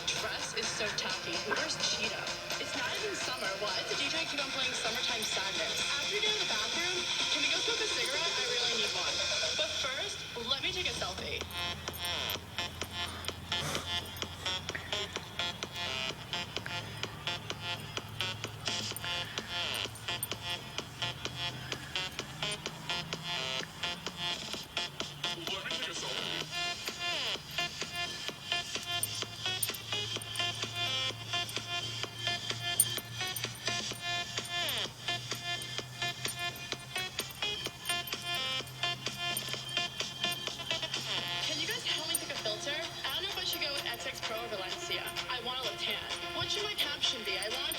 That dress is so tacky. Where's Cheetah? It's not even summer. Why does the DJ keep on playing Summertime Sadness? After we get to the bathroom, can we go smoke a cigarette? I really need one. But first, let me take a selfie. Can you guys help me pick a filter? I don't know if I should go with XX Pro or Valencia. I want to look tan. What should my caption be? I want